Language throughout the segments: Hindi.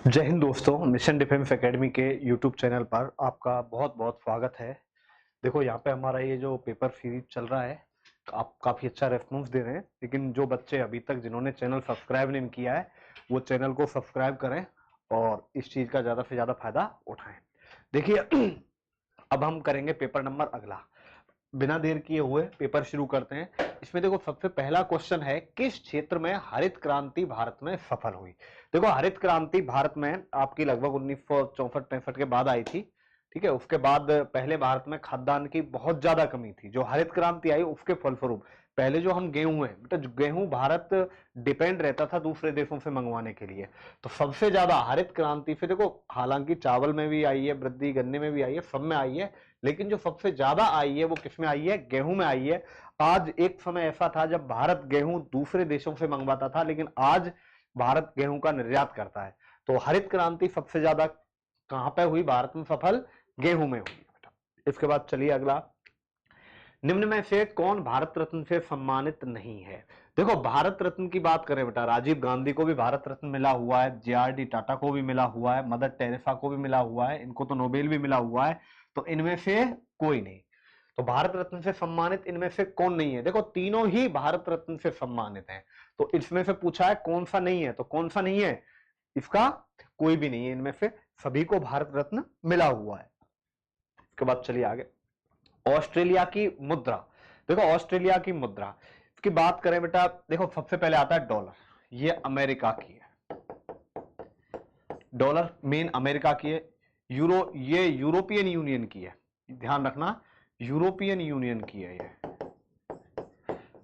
जय हिंद दोस्तों, मिशन डिफेंस एकेडमी के यूट्यूब चैनल पर आपका बहुत बहुत स्वागत है। देखो यहाँ पे हमारा ये जो पेपर सीरीज चल रहा है, आप काफ़ी अच्छा रेस्पॉन्स दे रहे हैं। लेकिन जो बच्चे अभी तक जिन्होंने चैनल सब्सक्राइब नहीं किया है वो चैनल को सब्सक्राइब करें और इस चीज़ का ज़्यादा से ज़्यादा फायदा उठाएं। देखिए अब हम करेंगे पेपर नंबर अगला। बिना देर किए हुए पेपर शुरू करते हैं। इसमें देखो सबसे पहला क्वेश्चन है, किस क्षेत्र में हरित क्रांति भारत में सफल हुई। देखो हरित क्रांति भारत में आपकी लगभग 1964-65 के बाद आई थी। ठीक है, उसके बाद पहले भारत में खाद्यान्न की बहुत ज्यादा कमी थी। जो हरित क्रांति आई उसके फलस्वरूप पहले जो हम गेहूं है बेटा, गेहूं भारत डिपेंड रहता था दूसरे देशों से मंगवाने के लिए। तो सबसे ज्यादा हरित क्रांति से देखो, हालांकि चावल में भी आई है वृद्धि, गन्ने में भी आई है, सब में आई है, लेकिन जो सबसे ज्यादा आई है वो किसमें आई है? गेहूं में आई है। आज एक समय ऐसा था जब भारत गेहूं दूसरे देशों से मंगवाता था, लेकिन आज भारत गेहूं का निर्यात करता है। तो हरित क्रांति सबसे ज्यादा कहां पे हुई भारत में सफल? गेहूं में हुई बेटा। इसके बाद चलिए अगला, निम्न में से कौन भारत रत्न से सम्मानित नहीं है। देखो भारत रत्न की बात करें बेटा, राजीव गांधी को भी भारत रत्न मिला हुआ है, जे.आर.डी. टाटा को भी मिला हुआ है, मदर टेरेसा को भी मिला हुआ है, इनको तो नोबेल भी मिला हुआ है। तो इनमें से कोई नहीं। तो भारत रत्न से सम्मानित इनमें से कौन नहीं है? देखो तीनों ही भारत रत्न से सम्मानित हैं। तो इसमें से पूछा है कौन सा नहीं है, तो कौन सा नहीं है? इसका कोई भी नहीं है, इनमें से सभी को भारत रत्न मिला हुआ है। इसके बाद चलिए आगे, ऑस्ट्रेलिया की मुद्रा। देखो ऑस्ट्रेलिया की मुद्रा की बात करें बेटा, देखो सबसे पहले आता है डॉलर। ये अमेरिका की है, डॉलर मेन अमेरिका की है। यूरो ये यूरोपियन यूनियन की है, ध्यान रखना, यूरोपियन यूनियन की है ये।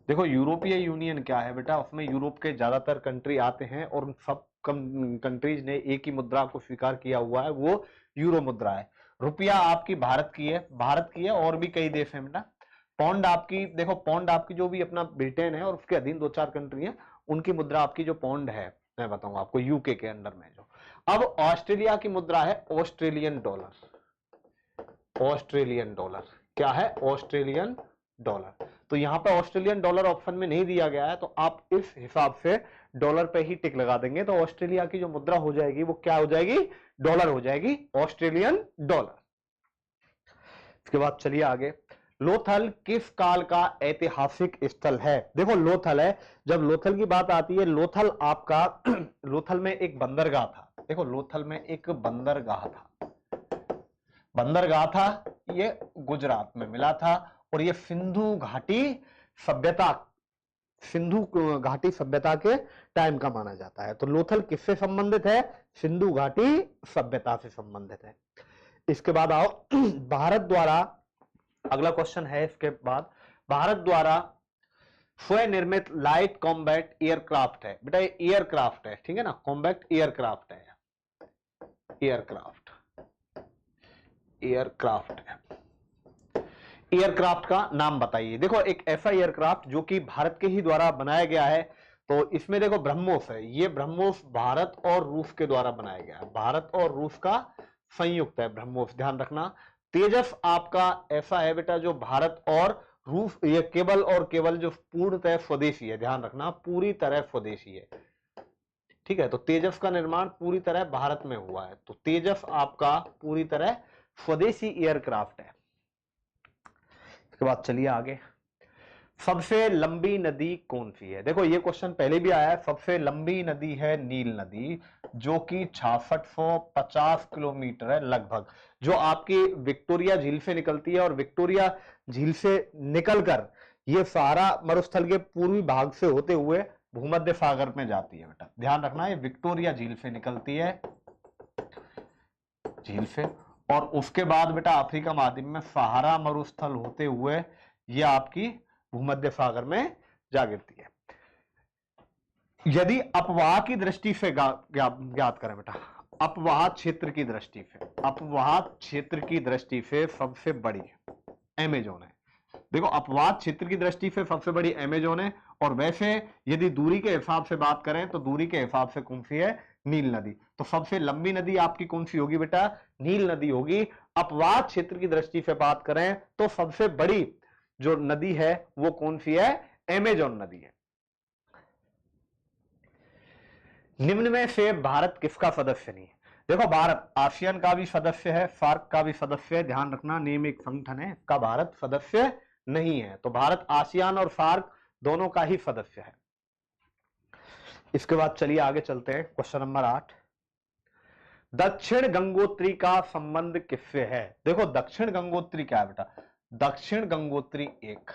देखो यूरोपीय यूनियन क्या है बेटा, उसमें यूरोप के ज्यादातर कंट्री आते हैं और उन सब कंट्रीज ने एक ही मुद्रा को स्वीकार किया हुआ है, वो यूरो मुद्रा है। रुपया आपकी भारत की है, भारत की है, और भी कई देश हैं बेटा। पौंड आपकी, देखो पौंड आपकी जो भी अपना ब्रिटेन है और उसके अधीन दो चार कंट्री है, उनकी मुद्रा आपकी जो पौंड है, मैं बताऊंगा आपको, यूके के अंडर में जो। अब ऑस्ट्रेलिया की मुद्रा है ऑस्ट्रेलियन डॉलर। ऑस्ट्रेलियन डॉलर क्या है? Australian dollar. तो यहां पर ऑस्ट्रेलियन डॉलर ऑप्शन में नहीं दिया गया है, तो आप इस हिसाब से डॉलर पे ही टिक लगा देंगे। तो ऑस्ट्रेलिया की जो मुद्रा हो जाएगी वो क्या हो जाएगी? डॉलर हो जाएगी, ऑस्ट्रेलियन डॉलर। इसके बाद चलिए आगे, लोथल किस काल का ऐतिहासिक स्थल है? देखो लोथल है, जब लोथल की बात आती है, लोथल आपका लोथल में एक बंदरगाह था। देखो लोथल में एक बंदरगाह था, बंदरगाह था, ये गुजरात में मिला था। और ये सिंधु घाटी सभ्यता, सिंधु घाटी सभ्यता के टाइम का माना जाता है। तो लोथल किससे संबंधित है? सिंधु घाटी सभ्यता से संबंधित है। इसके बाद आओ भारत द्वारा, अगला क्वेश्चन है इसके बाद, भारत द्वारा स्वनिर्मित लाइट कॉम्बैट एयरक्राफ्ट है बेटा, ये एयरक्राफ्ट है, ठीक है ना, कॉम्बैट एयरक्राफ्ट है, एयरक्राफ्ट, एयरक्राफ्ट है। एयरक्राफ्ट का नाम बताइए। देखो एक ऐसा एयरक्राफ्ट जो कि भारत के ही द्वारा बनाया गया है, तो इसमें देखो ब्रह्मोस है, ये ब्रह्मोस भारत और रूस के द्वारा बनाया गया है, भारत और रूस का संयुक्त है ब्रह्मोस, ध्यान रखना। तेजस आपका ऐसा है बेटा जो भारत और रूस, ये केवल और केवल जो पूर्णतः स्वदेशी है, ध्यान रखना, पूरी तरह स्वदेशी है। ठीक है, तो तेजस का निर्माण पूरी तरह भारत में हुआ है, तो तेजस आपका पूरी तरह स्वदेशी एयरक्राफ्ट है। इसके बाद चलिए आगे, सबसे लंबी नदी कौन सी है? देखो ये क्वेश्चन पहले भी आया है। सबसे लंबी नदी है नील नदी, जो कि 6650 किलोमीटर है लगभग, जो आपकी विक्टोरिया झील से निकलती है। और विक्टोरिया झील से निकलकर ये सहारा मरुस्थल के पूर्वी भाग से होते हुए भूमध्य सागर में जाती है बेटा, ध्यान रखना, ये विक्टोरिया झील से निकलती है, झील से। और उसके बाद बेटा अफ्रीका महाद्वीप में सहारा मरुस्थल होते हुए ये आपकी भूमध्य सागर में जा गिरती है। यदि अपवाह की दृष्टि से ज्ञात करें बेटा, अपवाह क्षेत्र की दृष्टि से, अपवाह क्षेत्र की दृष्टि से सबसे बड़ी अमेजोन है। देखो अपवाह क्षेत्र की दृष्टि से सबसे बड़ी अमेजोन है। और वैसे यदि दूरी के हिसाब से बात करें तो दूरी के हिसाब से कौन सी है? नील नदी। तो सबसे लंबी नदी आपकी कौन सी होगी बेटा? नील नदी होगी। अपवाह क्षेत्र की दृष्टि से बात करें तो सबसे बड़ी जो नदी है वो कौन सी है? अमेजोन नदी है। निम्न में से भारत किसका सदस्य नहीं है? देखो भारत आसियान का भी सदस्य है, सार्क का भी सदस्य है, ध्यान रखना नेम एक संगठन है, इसका भारत सदस्य नहीं है। तो भारत आसियान और सार्क दोनों का ही सदस्य है। इसके बाद चलिए आगे चलते हैं, क्वेश्चन नंबर 8। दक्षिण गंगोत्री का संबंध किससे है? देखो दक्षिण गंगोत्री क्या है बेटा? दक्षिण गंगोत्री एक,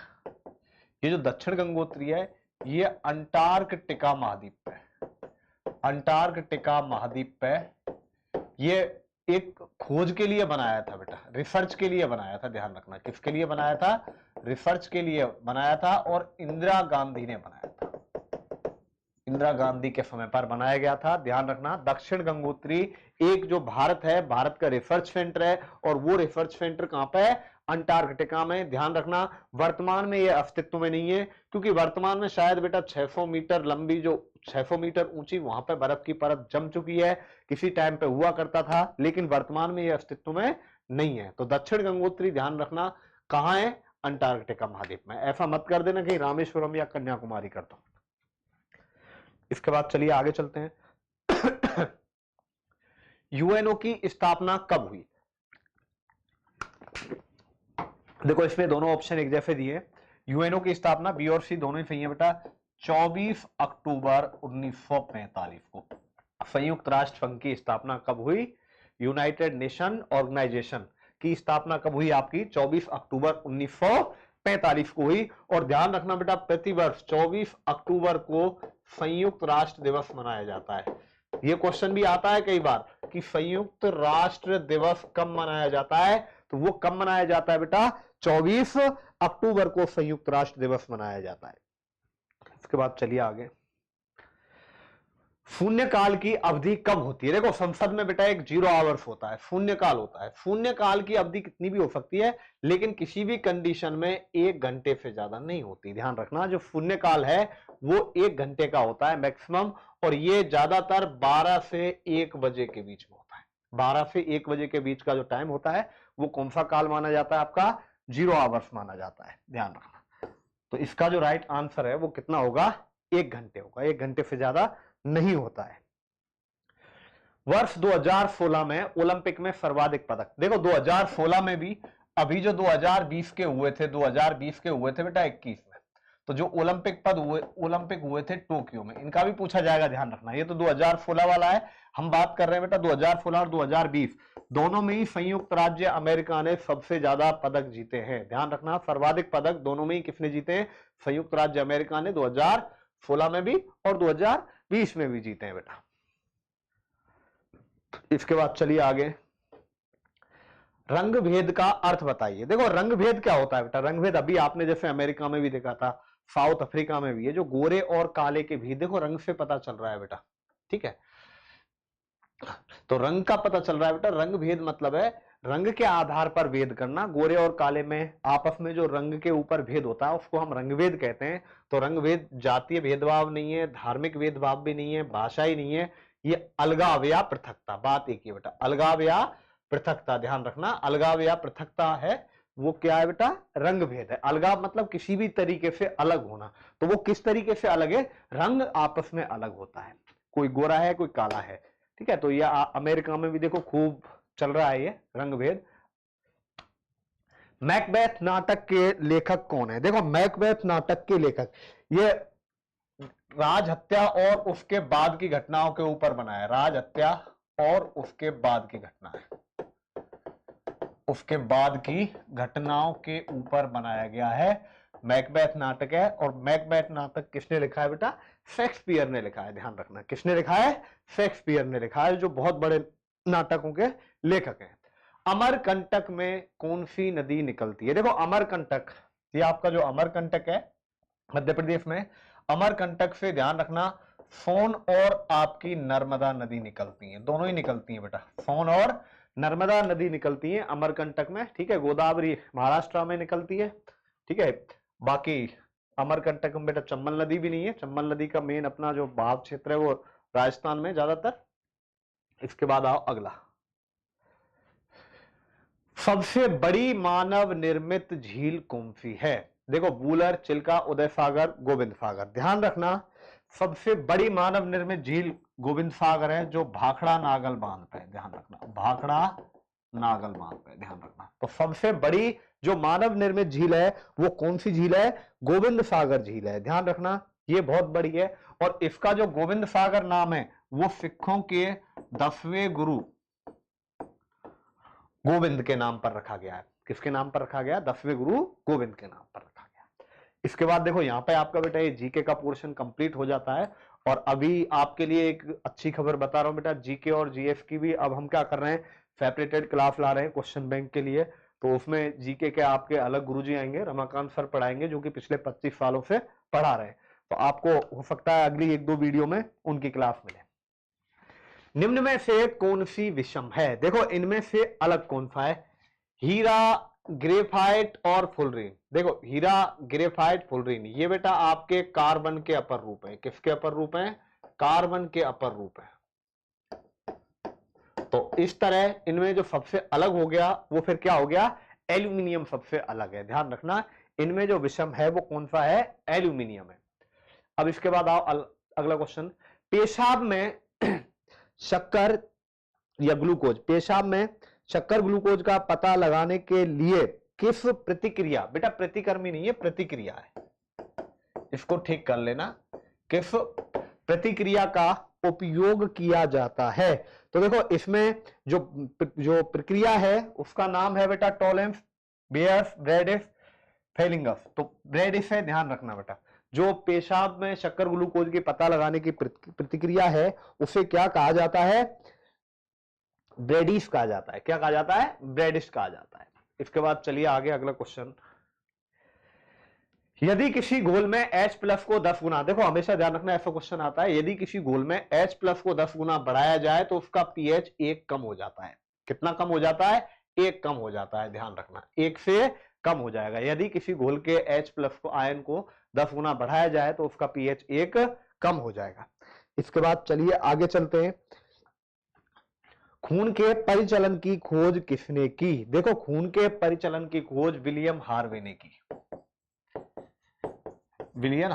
ये जो दक्षिण गंगोत्री है ये अंटार्कटिका महाद्वीप पे, अंटार्कटिका महाद्वीप पे ये एक खोज के लिए बनाया था बेटा, रिसर्च के लिए बनाया था। ध्यान रखना किसके लिए बनाया था? रिसर्च के लिए बनाया था और इंदिरा गांधी ने बनाया था, इंदिरा गांधी के समय पर बनाया गया था। ध्यान रखना दक्षिण गंगोत्री एक जो भारत है, भारत का रिसर्च सेंटर है और वो रिसर्च सेंटर कहां पे है? अंटार्कटिका में। ध्यान रखना वर्तमान में ये अस्तित्व में नहीं है, क्योंकि वर्तमान में शायद बेटा 600 मीटर लंबी, जो 600 मीटर ऊंची वहां पे बर्फ की परत जम चुकी है, किसी टाइम पे हुआ करता था, लेकिन वर्तमान में ये अस्तित्व में नहीं है। तो दक्षिण गंगोत्री ध्यान रखना कहां है? अंटार्कटिका महाद्वीप में। ऐसा मत कर देना कि रामेश्वरम या कन्याकुमारी कर दो। इसके बाद चलिए आगे चलते हैं। यूएनओ की स्थापना कब हुई? देखो इसमें दोनों ऑप्शन एक जैसे दिए। यूएनओ की स्थापना बी और सी दोनों ही सही है बेटा। 24 अक्टूबर 1945 को संयुक्त राष्ट्र संघ की स्थापना कब हुई? यूनाइटेड नेशन ऑर्गेनाइजेशन की स्थापना कब हुई आपकी? 24 अक्टूबर 1945 को हुई। और ध्यान रखना बेटा प्रतिवर्ष 24 अक्टूबर को संयुक्त राष्ट्र दिवस मनाया जाता है। यह क्वेश्चन भी आता है कई बार कि संयुक्त राष्ट्र दिवस कब मनाया जाता है, तो वो कब मनाया जाता है बेटा? 24 अक्टूबर को संयुक्त राष्ट्र दिवस मनाया जाता है। इसके बाद चलिए आगे। शून्यकाल की अवधि कब होती है? देखो संसद में बेटा एक 0 आवर्स होता है, शून्यकाल होता है। शून्यकाल की अवधि कितनी भी हो सकती है, लेकिन किसी भी कंडीशन में 1 घंटे से ज्यादा नहीं होती। ध्यान रखना जो शून्यकाल है वो 1 घंटे का होता है मैक्सिमम, और ये ज्यादातर 12 से 1 बजे के बीच में होता है। 12 से 1 बजे के बीच का जो टाइम होता है वो कौन सा काल माना जाता है? आपका 0 आवर्स माना जाता है। ध्यान रखना। तो इसका जो राइट आंसर है वो कितना होगा? 1 घंटे होगा, 1 घंटे से ज्यादा नहीं होता है। वर्ष 2016 में ओलंपिक में सर्वाधिक पदक, देखो 2016 में भी, अभी जो 2020 के हुए थे, 2020 के हुए थे बेटा 21 में, तो जो ओलंपिक हुए थे टोक्यो में, इनका भी पूछा जाएगा। ध्यान रखना ये तो 2016 वाला है, हम बात कर रहे हैं बेटा 2016 और 2020 दोनों में ही संयुक्त राज्य अमेरिका ने सबसे ज्यादा पदक जीते हैं। ध्यान रखना सर्वाधिक पदक दोनों में ही किसने जीते हैं? संयुक्त राज्य अमेरिका ने 2016 में भी और 2020 में भी जीते हैं बेटा। इसके बाद चलिए आगे। रंग भेद का अर्थ बताइए। देखो रंग भेद क्या होता है बेटा? रंग भेद अभी आपने जैसे अमेरिका में भी देखा था, साउथ अफ्रीका में भी है, जो गोरे और काले के भेद देखो रंग से पता चल रहा है बेटा। ठीक है, तो रंग का पता चल रहा है बेटा। रंग भेद मतलब है रंग के आधार पर भेद करना। गोरे और काले में आपस में जो रंग के ऊपर भेद होता है उसको हम रंगभेद कहते हैं। तो रंगभेद जातीय भेदभाव नहीं है, धार्मिक भेदभाव भी नहीं है, भाषा ही नहीं है, ये अलगाव या पृथकता। बात एक ही बेटा, अलगाव या पृथकता। ध्यान रखना अलगाव या पृथकता है वो क्या है बेटा? रंग भेद है। अलगाव मतलब किसी भी तरीके से अलग होना, तो वो किस तरीके से अलग है? रंग आपस में अलग होता है, कोई गोरा है कोई काला है। ठीक है, तो ये अमेरिका में भी देखो खूब चल रहा है ये रंग भेद। मैकबेथ नाटक के लेखक कौन है? देखो मैकबेथ नाटक के लेखक ये राज हत्या और उसके बाद की घटनाओं के ऊपर बना है। राज हत्या और उसके बाद की घटना है, उसके बाद की घटनाओं के ऊपर बनाया गया है। मैकबेथ नाटक है, और मैकबेथ नाटक किसने लिखा है बेटा? शेक्सपियर ने लिखा है। ध्यान रखना किसने लिखा है? शेक्सपियर ने लिखा है, जो बहुत बड़े नाटकों के लेखक हैं। अमरकंटक में कौन सी नदी निकलती है? देखो अमरकंटक, ये आपका जो अमरकंटक है मध्य प्रदेश में, अमरकंटक से ध्यान रखना सोन और आपकी नर्मदा नदी निकलती हैं, दोनों ही निकलती हैं बेटा। सोन और नर्मदा नदी निकलती है अमरकंटक में। ठीक है, गोदावरी महाराष्ट्र में निकलती है। ठीक है, बाकी अमरकंटक में बेटा चंबल नदी भी नहीं है। चंबल नदी का मेन अपना जो बहाव क्षेत्र है वो राजस्थान में ज्यादातर। इसके बाद आओ अगला। सबसे बड़ी मानव निर्मित झील कौन सी है? देखो वूलर, चिल्का, उदय सागर, गोविंद सागर। ध्यान रखना सबसे बड़ी मानव निर्मित झील गोविंद सागर है, जो भाखड़ा नागल बांध पे है, ध्यान रखना, भाखड़ा नागल बांध पे ध्यान रखना। तो सबसे बड़ी जो मानव निर्मित झील है वो कौन सी झील है? गोविंद सागर झील है, ध्यान रखना, ये बहुत बड़ी है। और इसका जो गोविंद सागर नाम है वो सिखों के 10वें गुरु गोविंद के नाम पर रखा गया है। किसके नाम पर रखा गया? 10वें गुरु गोविंद के नाम पर रखा गया। इसके बाद देखो यहां पे आपका बेटा ये जीके का पोर्शन कंप्लीट हो जाता है। और अभी आपके लिए एक अच्छी खबर बता रहा हूं बेटा, जीके और जीएस की भी अब हम क्या कर रहे हैं, सेपरेटेड क्लास ला रहे हैं क्वेश्चन बैंक के लिए। तो उसमें जीके के आपके अलग गुरुजी आएंगे, रमाकांत सर पढ़ाएंगे, जो कि पिछले 25 सालों से पढ़ा रहे हैं। तो आपको हो सकता है अगली 1-2 वीडियो में उनकी क्लास मिले। निम्न में से कौन सी विषम है? देखो इनमें से अलग कौन सा है? हीरा, ग्रेफाइट और फुलरीन। देखो हीरा, ग्रेफाइट, फुलरीन, ये बेटा आपके कार्बन के अपर रूप है। किसके अपर रूप है? कार्बन के अपर रूप है। तो इस तरह इनमें जो सबसे अलग हो गया वो फिर क्या हो गया? एल्यूमिनियम सबसे अलग है, ध्यान रखना। इनमें जो विषम है वो कौन सा है? एल्यूमिनियम है। अब इसके बाद आओ अगला क्वेश्चन। पेशाब में शक्कर या ग्लूकोज, पेशाब में शक्कर ग्लूकोज का पता लगाने के लिए किस प्रतिक्रिया, बेटा प्रतिकर्मी नहीं है, प्रतिक्रिया है, इसको ठीक कर लेना, किस प्रतिक्रिया का उपयोग किया जाता है? तो देखो इसमें जो प्रक्रिया है उसका नाम है बेटा टॉलेंस, बेयर्स, ब्रेडिस, फेलिंगस। तो ब्रेडिस है, ध्यान रखना बेटा। जो पेशाब में शक्कर ग्लूकोज के पता लगाने की प्रतिक्रिया है उसे क्या कहा जाता है? ब्रेडिस कहा जाता है। क्या कहा जाता है? ब्रेडिस कहा जाता है। इसके बाद चलिए आगे अगला क्वेश्चन। यदि किसी घोल में H+ को 10 गुना, देखो हमेशा ध्यान रखना ऐसा क्वेश्चन आता है, यदि किसी घोल में H+ को 10 गुना बढ़ाया जाए तो उसका pH 1 कम हो जाता है। कितना कम हो जाता है? 1 कम हो जाता है, ध्यान रखना, 1 से कम हो जाएगा। यदि किसी घोल के H+ को, आयन को 10 गुना बढ़ाया जाए तो उसका pH 1 कम हो जाएगा। इसके बाद चलिए आगे चलते हैं। खून के परिचलन की खोज किसने की? देखो खून के परिचलन की खोज विलियम हार्वे ने की। विलियम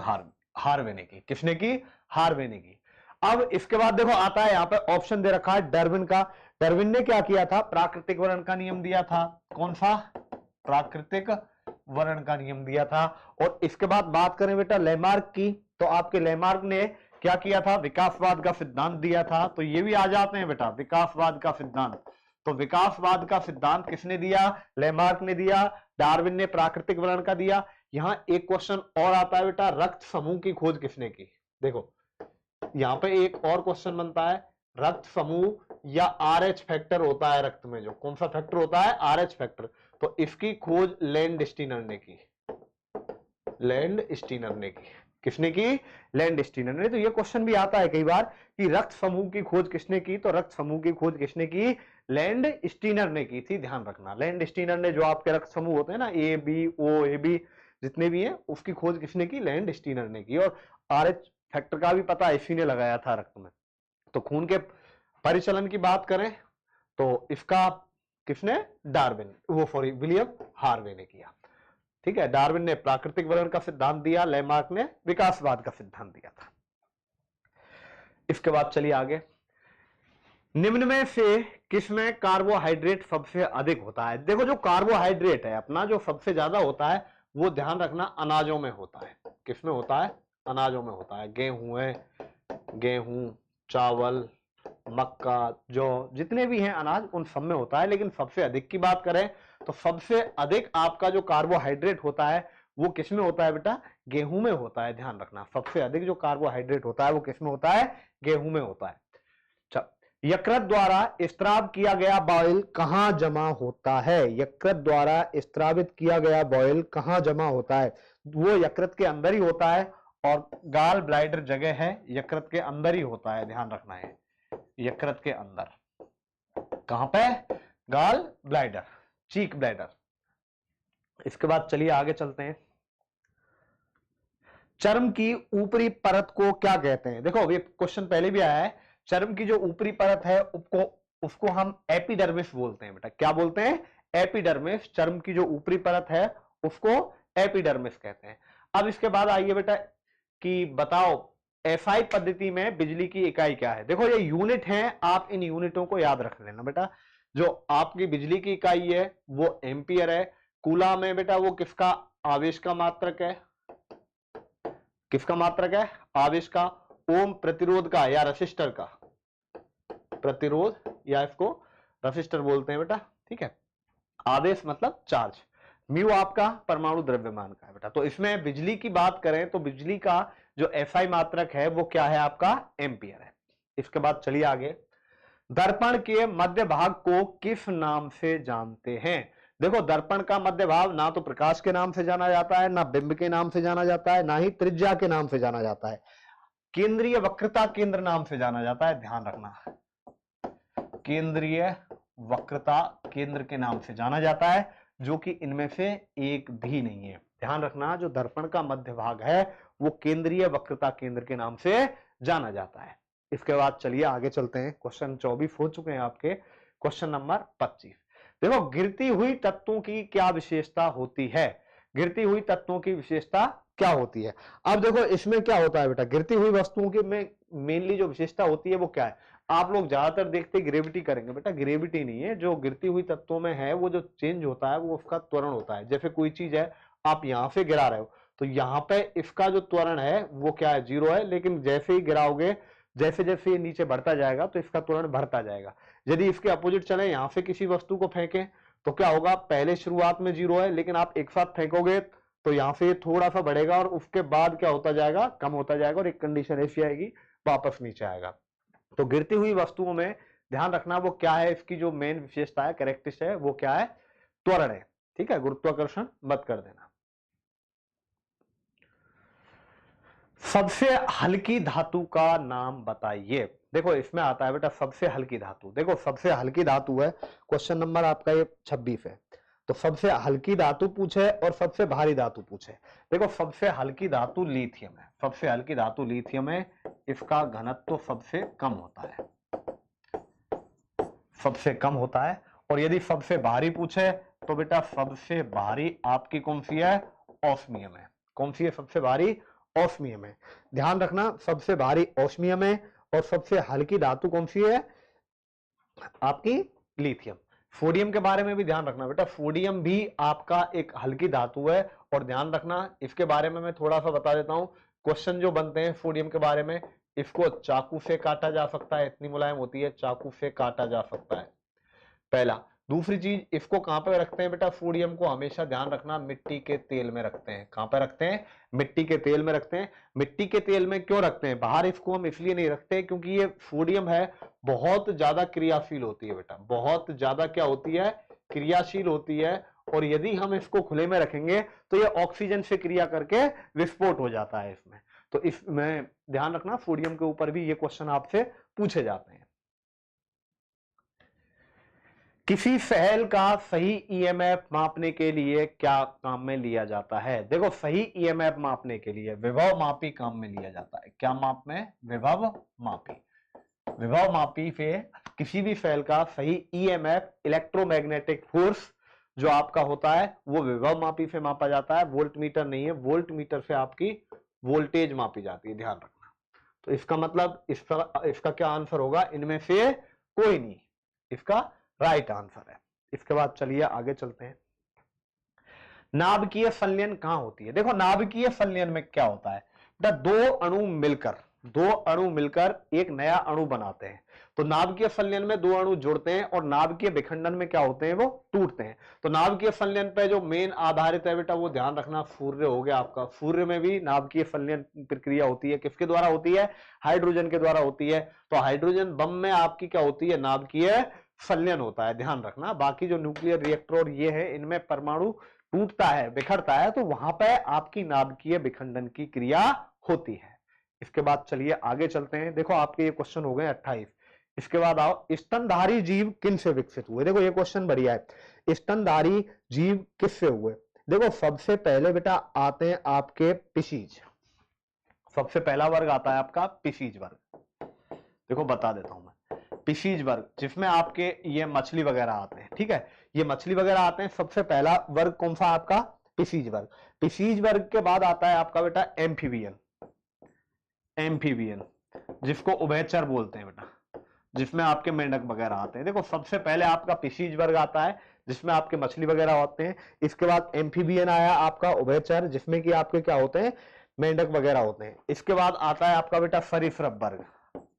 हार्वे ने की। किसने की? हार्वे ने की। अब इसके बाद देखो आता है यहां पे ऑप्शन दे रखा है डार्विन का। डार्विन ने क्या किया था? प्राकृतिक वर्ण का नियम दिया था। कौन सा? प्राकृतिक वर्ण का नियम दिया था। और इसके बाद बात करें बेटा लैमार्क की, तो आपके लैमार्क ने क्या किया था? विकासवाद का सिद्धांत दिया था। तो ये भी आ जाते हैं बेटा, विकासवाद का सिद्धांत। तो विकासवाद का सिद्धांत किसने दिया? लैमार्क ने दिया। डार्विन ने प्राकृतिक वर्ण का दिया। यहां एक क्वेश्चन और आता है बेटा, रक्त समूह की खोज किसने की? देखो यहां पे एक और क्वेश्चन बनता है, रक्त समूह या RH फैक्टर होता है रक्त में, जो कौन सा फैक्टर होता है? RH factor. तो इसकी खोज लैंडस्टीनर ने की। लैंडस्टीनर ने की। किसने की? लैंडस्टीनर ने। तो ये क्वेश्चन भी आता है कई बार कि रक्त समूह की खोज किसने की? तो रक्त समूह की खोज किसने की? लैंडस्टीनर ने की थी, ध्यान रखना। लैंडस्टीनर ने जो आपके रक्त समूह होते हैं ना, A B O AB जितने भी हैं, उसकी खोज किसने की? लैंडस्टीनर ने की। और RH फैक्टर का भी पता इसी ने लगाया था रक्त में। तो खून के परिचलन की बात करें तो इसका किसने? डार्विन, वो सॉरी विलियम हार्वे ने किया। ठीक है, डार्विन ने प्राकृतिक वर्ण का सिद्धांत दिया, लैमार्क ने विकासवाद का सिद्धांत दिया था। इसके बाद चलिए आगे। निम्न में से किसमें कार्बोहाइड्रेट सबसे अधिक होता है? देखो जो कार्बोहाइड्रेट है अपना जो सबसे ज्यादा होता है वो ध्यान रखना अनाजों में होता है। किसमें होता है? अनाजों में होता है। गेहूं है, गेहूं, चावल, मक्का, जौ, जितने भी हैं अनाज उन सब में होता है। लेकिन सबसे अधिक की बात करें तो सबसे अधिक आपका जो कार्बोहाइड्रेट होता है वो किसमें होता है बेटा? गेहूं में होता है, ध्यान रखना। सबसे अधिक जो कार्बोहाइड्रेट होता है वो किसमें होता है? गेहूं में होता है। यकृत द्वारा स्त्राव किया गया बॉयल कहां जमा होता है? यकृत द्वारा स्त्रावित किया गया बॉयल कहां जमा होता है? वो यकृत के अंदर ही होता है। और गाल ब्लैडर जगह है, यकृत के अंदर ही होता है, ध्यान रखना है। यकृत के अंदर कहां पे? गाल ब्लैडर, चीक ब्लैडर। इसके बाद चलिए आगे चलते हैं। चर्म की ऊपरी परत को क्या कहते हैं? देखो ये क्वेश्चन पहले भी आया है। चर्म की जो ऊपरी परत है उसको हम एपिडर्मिस बोलते हैं बेटा। क्या बोलते हैं? एपिडर्मिस। चर्म की जो ऊपरी परत है उसको एपिडर्मिस कहते हैं। अब इसके बाद आइए बेटा कि बताओ एसआई पद्धति में बिजली की इकाई क्या है? देखो ये यूनिट है, आप इन यूनिटों को याद रख लेना बेटा। जो आपकी बिजली की इकाई है वो एम्पियर है। कूलम में बेटा वो किसका आवेश का मात्रक है? किसका मात्रक है? आवेश का। ओम प्रतिरोध का या रसिस्टर का? प्रतिरोध, या इसको रसिस्टर बोलते हैं बेटा, ठीक है। आवेश मतलब चार्ज। म्यू आपका परमाणु द्रव्यमान का है बेटा। तो इसमें बिजली की बात करें तो बिजली का जो एसआई मात्रक है वो क्या है आपका? एम्पियर है। इसके बाद चलिए आगे। दर्पण के मध्य भाग को किस नाम से जानते हैं? देखो दर्पण का मध्य भाग ना तो प्रकाश के नाम से जाना जाता है, ना बिंब के नाम से जाना जाता है, ना ही त्रिज्या के नाम से जाना जाता है। केंद्रीय वक्रता केंद्र नाम से जाना जाता है, ध्यान रखना। केंद्रीय वक्रता केंद्र के नाम से जाना जाता है, जो कि इनमें से एक भी नहीं है। ध्यान रखना, जो दर्पण का मध्य भाग है वो केंद्रीय वक्रता केंद्र के नाम से जाना जाता है। इसके बाद चलिए आगे चलते हैं। क्वेश्चन 24 हो चुके हैं आपके। Question number 25। देखो गिरती हुई तत्वों की क्या विशेषता होती है? गिरती हुई तत्वों की विशेषता क्या होती है? अब देखो इसमें क्या होता है बेटा, गिरती हुई वस्तुओं की में मेनली जो विशेषता होती है वो क्या है? आप लोग ज्यादातर देखते ग्रेविटी करेंगे बेटा, ग्रेविटी नहीं है। जो गिरती हुई तत्वों में है वो जो चेंज होता है वो उसका त्वरण होता है। जैसे कोई चीज है, आप यहां से गिरा रहे हो तो यहां पे इसका जो त्वरण है वो क्या है? 0 है। लेकिन जैसे ही गिराओगे, जैसे जैसे ये नीचे बढ़ता जाएगा तो इसका त्वरण बढ़ता जाएगा। यदि इसके अपोजिट चले, यहां से किसी वस्तु को फेंकें तो क्या होगा? पहले शुरुआत में 0 है, लेकिन आप एक साथ फेंकोगे तो यहां से थोड़ा सा बढ़ेगा और उसके बाद क्या होता जाएगा? कम होता जाएगा और एक कंडीशन ऐसी आएगी, वापस नीचे आएगा। तो गिरती हुई वस्तुओं में ध्यान रखना वो क्या है, इसकी जो मेन विशेषता है, कैरेक्टरिस्टिक है, वो क्या है? त्वरण है, ठीक है। गुरुत्वाकर्षण मत कर देना। सबसे हल्की धातु का नाम बताइए। देखो इसमें आता है बेटा सबसे हल्की धातु। देखो सबसे हल्की धातु है, क्वेश्चन नंबर आपका ये 26 है। तो सबसे हल्की धातु पूछे और सबसे भारी धातु पूछे। देखो सबसे हल्की धातु लिथियम है। सबसे हल्की धातु लिथियम है, इसका घनत्व तो सबसे कम होता है, सबसे कम होता है। और यदि सबसे भारी पूछे तो बेटा सबसे भारी आपकी कौन सी है? ऑस्मियम है। कौन सी है सबसे भारी? ऑस्मियम है। ध्यान रखना, सबसे भारी ऑस्मियम है और सबसे हल्की धातु कौन सी है? आपकी लिथियम। सोडियम के बारे में भी ध्यान रखना बेटा, सोडियम भी आपका एक हल्की धातु है। और ध्यान रखना, इसके बारे में मैं थोड़ा सा बता देता हूं। क्वेश्चन जो बनते हैं सोडियम के बारे में, इसको चाकू से काटा जा सकता है, इतनी मुलायम होती है, चाकू से काटा जा सकता है, पहला। दूसरी चीज, इसको कहां पे रखते हैं बेटा? सोडियम को हमेशा ध्यान रखना मिट्टी के तेल में रखते हैं। कहां पे रखते हैं? मिट्टी के तेल में रखते हैं। मिट्टी के तेल में क्यों रखते हैं? बाहर इसको हम इसलिए नहीं रखते क्योंकि ये सोडियम है, बहुत ज्यादा क्रियाशील होती है बेटा, बहुत ज्यादा क्या होती है? क्रियाशील होती है। और यदि हम इसको खुले में रखेंगे तो ये ऑक्सीजन से क्रिया करके विस्फोट हो जाता है इसमें। तो इसमें ध्यान रखना, सोडियम के ऊपर भी ये क्वेश्चन आपसे पूछे जाते हैं। किसी सेल का सही ईएमएफ मापने के लिए क्या काम में लिया जाता है? देखो सही ईएमएफ मापने के लिए विभव मापी काम में लिया जाता है। क्या माप में? विभव मापी। विभव मापी से किसी भी सेल का सही ईएमएफ, इलेक्ट्रोमैग्नेटिक फोर्स जो आपका होता है वो विभव मापी से मापा जाता है। वोल्ट मीटर नहीं है, वोल्ट मीटर से आपकी वोल्टेज मापी जाती है, ध्यान रखना। तो इसका मतलब इसका क्या आंसर होगा? इनमें से कोई नहीं, इसका राइट आंसर है। इसके बाद चलिए आगे चलते हैं। नाभिकीय संलयन कहां होती है? देखो नाभिकीय संलयन में क्या होता है बेटा, दो अणु मिलकर एक नया अणु बनाते हैं। तो नाभिकीय संलयन में दो अणु जुड़ते हैं और नाभिकीय विखंडन में क्या होते हैं? वो टूटते हैं। तो नाभिकीय संलयन पे जो मेन आधारित है बेटा वो ध्यान रखना, सूर्य हो गया आपका। सूर्य में भी नाभिकीय संलयन प्रक्रिया होती है। किसके द्वारा होती है? हाइड्रोजन के द्वारा होती है। तो हाइड्रोजन बम में आपकी क्या होती है? नाभिकीय संलयन होता है, ध्यान रखना। बाकी जो न्यूक्लियर रिएक्टर और ये है, इनमें परमाणु टूटता है, बिखरता है, तो वहां पर आपकी नाभिकीय विखंडन की क्रिया होती है। इसके बाद चलिए आगे चलते हैं। देखो आपके ये क्वेश्चन हो गए 28। इसके बाद आओ, स्तनधारी जीव किन से विकसित हुए? देखो ये क्वेश्चन बढ़िया है। स्तनधारी जीव किससे हुए? देखो सबसे पहले बेटा आते हैं आपके पिशीज। सबसे पहला वर्ग आता है आपका पिशीज वर्ग। देखो बता देता हूं मैं, पिशीज वर्ग जिसमें आपके ये मछली वगैरह आते हैं, ठीक है, ये मछली वगैरह आते हैं। सबसे पहला वर्ग कौन सा आपका? पिशीज वर्ग। पिशीज वर्ग के बाद आता है आपका बेटा एम्फीबियन। एम्फीबियन, जिसको उभयचर बोलते हैं बेटा, जिसमें आपके मेंढक वगैरह आते हैं। देखो सबसे पहले आपका फिशीज वर्ग आता है जिसमें आपके मछली वगैरह होते हैं, इसके बाद एम्फीबियन आया आपका उभयचर जिसमें कि आपके क्या होते हैं, मेंढक वगैरह होते हैं। इसके बाद आता है आपका बेटा सरीसृप वर्ग,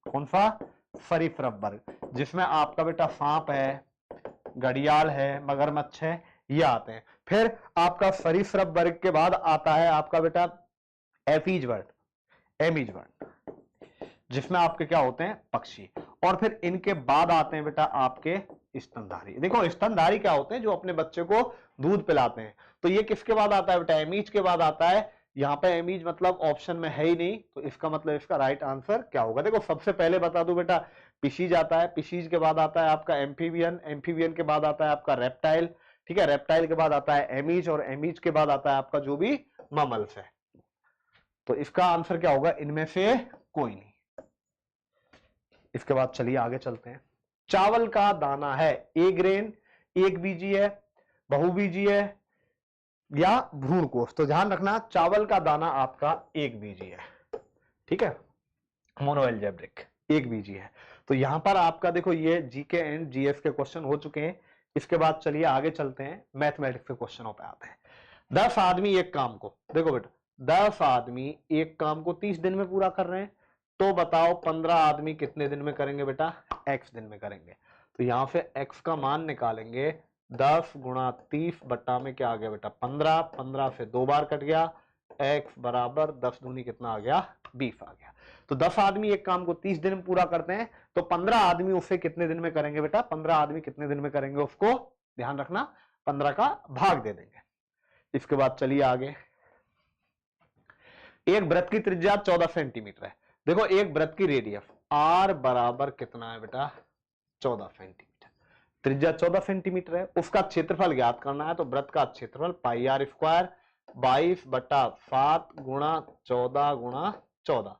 कौन सा, सरीसृप वर्ग, जिसमें आपका बेटा सांप है, घड़ियाल है, मगरमच्छ है, ये आते हैं। फिर आपका सरीसृप वर्ग के बाद आता है आपका बेटा एफीज वर्ग, एमीज वर्ग, जिसमें आपके क्या होते हैं, पक्षी। और फिर इनके बाद आते हैं बेटा आपके स्तनधारी। देखो स्तनधारी क्या होते हैं, जो अपने बच्चे को दूध पिलाते हैं। तो ये किसके बाद आता है बेटा, एमीज के बाद आता है। यहाँ पे एमीज मतलब ऑप्शन में है ही नहीं, तो इसका मतलब इसका राइट आंसर क्या होगा। देखो सबसे पहले बता दूं बेटा, पिशीज आता है, पिशीज के बाद आता है आपका एम्फीबियन, एम्फीबियन के बाद आता है आपका रेप्टाइल, ठीक है, रेप्टाइल के बाद आता है एमीज, और एमीज के बाद आता है आपका जो भी ममल्स है। तो इसका आंसर क्या होगा, इनमें से कोई नहीं। इसके बाद चलिए आगे चलते हैं। चावल का दाना है ए ग्रेन, एक बीजी है, बहुबीजी है या भ्रूणकोष। तो ध्यान रखना चावल का दाना आपका एक बीजी है, ठीक है, मोनोएल्जेब्रिक, एक बीजी है। तो यहां पर आपका देखो ये जीके एंड जीएस के क्वेश्चन हो चुके हैं। इसके बाद चलिए आगे चलते हैं, मैथमेटिक्स के क्वेश्चनों पे आते हैं। 10 आदमी एक काम को, देखो बेटा 10 आदमी एक काम को 30 दिन में पूरा कर रहे हैं, तो बताओ 15 आदमी कितने दिन में करेंगे बेटा, x दिन में करेंगे। तो यहां से x का मान निकालेंगे, 10 गुणा 30 बट्टा में क्या आ गया बेटा 15, 15 से 2 बार कट गया, x बराबर 10 दूनी कितना आ गया, 20 आ गया। तो 10 आदमी एक काम को 30 दिन में पूरा करते हैं, तो 15 आदमी उसे कितने दिन में करेंगे बेटा, 15 आदमी कितने दिन में करेंगे उसको ध्यान रखना, 15 का भाग दे देंगे। इसके बाद चलिए आगे, एक वृत्त की त्रिज्या 14 सेंटीमीटर है। देखो एक वृत्त की रेडियस r बराबर कितना है बेटा, 14 सेंटीमीटर, त्रिज्या 14 सेंटीमीटर है, उसका क्षेत्रफल ज्ञात करना है। तो वृत्त का क्षेत्रफल पाई आर स्क्वायर 22/7 गुणा 14 गुणा 14,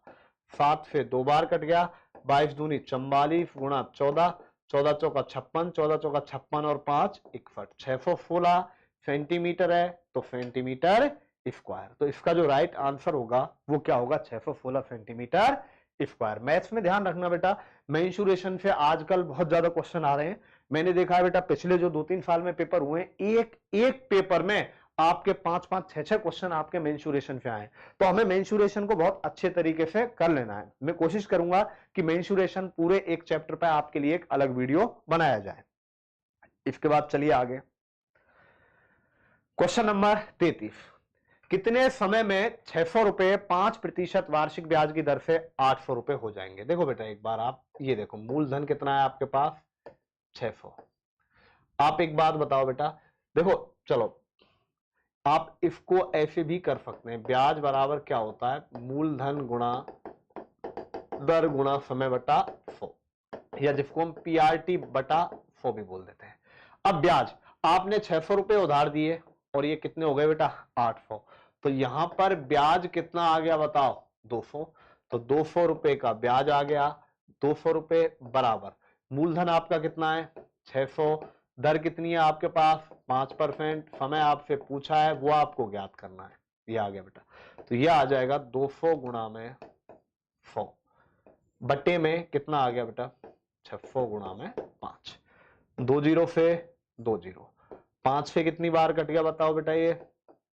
7 से 2 बार कट गया, 22 दूनी 44 गुणा 14, 14 चौका 56, 14 चौका 56 और 5 61, 616 सेंटीमीटर है, तो सेंटीमीटर स्क्वायर। तो इसका जो राइट आंसर होगा वो क्या होगा, 616 सेंटीमीटर स्क्वायर। मैथ्स में ध्यान रखना बेटा, मेंसुरेशन से आजकल बहुत ज्यादा क्वेश्चन आ रहे हैं। मैंने देखा है बेटा पिछले जो 2-3 साल में पेपर हुए, एक पेपर में आपके 5-5, 6-6 क्वेश्चन आपके मेंसुरेशन से आए। तो हमें मेंसुरेशन को बहुत अच्छे तरीके से कर लेना है। मैं कोशिश करूंगा कि मेंसुरेशन पूरे एक चैप्टर पर आपके लिए एक अलग वीडियो बनाया जाए। इसके बाद चलिए आगे, क्वेश्चन नंबर 33, कितने समय में 600 रुपए 5% वार्षिक ब्याज की दर से 800 रुपए हो जाएंगे। देखो बेटा एक बार आप ये देखो, मूलधन कितना है आपके पास, 600। आप एक बात बताओ बेटा, देखो चलो आप इसको ऐसे भी कर सकते हैं, ब्याज बराबर क्या होता है, मूलधन गुणा दर गुणा समय बटा 100, या जिसको हम पीआरटी बटा 100 भी बोल देते हैं। अब ब्याज आपने 600 रुपए उधार दिए और ये कितने हो गए बेटा 800, तो यहां पर ब्याज कितना आ गया बताओ 200, तो 200 रुपए का ब्याज आ गया, 200 रुपए बराबर मूलधन आपका कितना है 600, दर कितनी है आपके पास 5%, समय आपसे पूछा है वो आपको ज्ञात करना है, ये आ गया बेटा। तो ये आ जाएगा 200 गुणा में 100 बट्टे में कितना आ गया बेटा 600 गुणा में 5, 2 जीरो से 2 जीरो, 5 से कितनी बार कट गया बताओ बेटा ये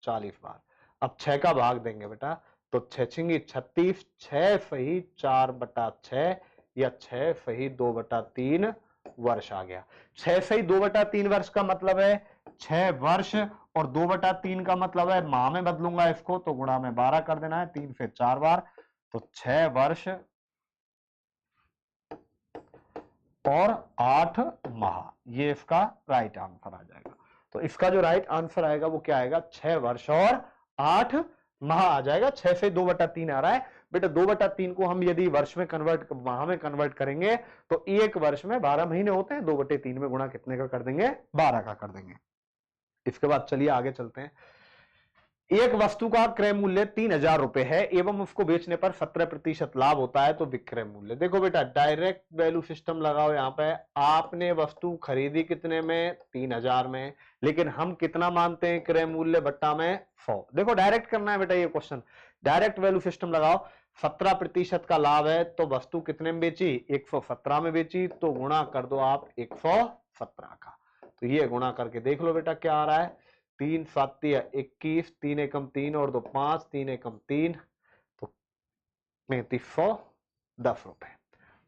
40 बार। अब 6 का भाग देंगे बेटा, तो 6 छिंगी 36, 6 सही 4/6 या 6 सही 2/3 वर्ष आ गया। 6 सही 2/3 वर्ष का मतलब है 6 वर्ष, और 2/3 का मतलब है माह में बदलूंगा इसको, तो गुणा में 12 कर देना है, 3 से 4 बार, तो 6 वर्ष और 8 माह, ये इसका राइट आंसर आ जाएगा। तो इसका जो राइट आंसर आएगा वो क्या आएगा, 6 वर्ष और 8 माह आ जाएगा। 6 से 2/3 आ रहा है बेटा, 2/3 को हम यदि वर्ष में कन्वर्ट, माह में कन्वर्ट करेंगे तो एक वर्ष में 12 महीने होते हैं, 2/3 में गुणा कितने का कर देंगे, 12 का कर देंगे। इसके बाद चलिए आगे चलते हैं, एक वस्तु का क्रय मूल्य 3000 रुपए है एवं उसको बेचने पर 17% लाभ होता है, तो विक्रय मूल्य। देखो बेटा डायरेक्ट वैल्यू सिस्टम लगाओ, यहाँ पे आपने वस्तु खरीदी कितने में 3000 में, लेकिन हम कितना मानते हैं क्रय मूल्य बट्टा में 100। देखो डायरेक्ट करना है बेटा ये क्वेश्चन, डायरेक्ट वैल्यू सिस्टम लगाओ, 17% का लाभ है तो वस्तु कितने में बेची, 117 में बेची, तो गुणा कर दो आप 117 का। तो ये गुणा करके देख लो बेटा क्या आ रहा है, 3 7 21, 3 एकम 3 और 2 5, 3 एकम 3, तो 3510 रुपए।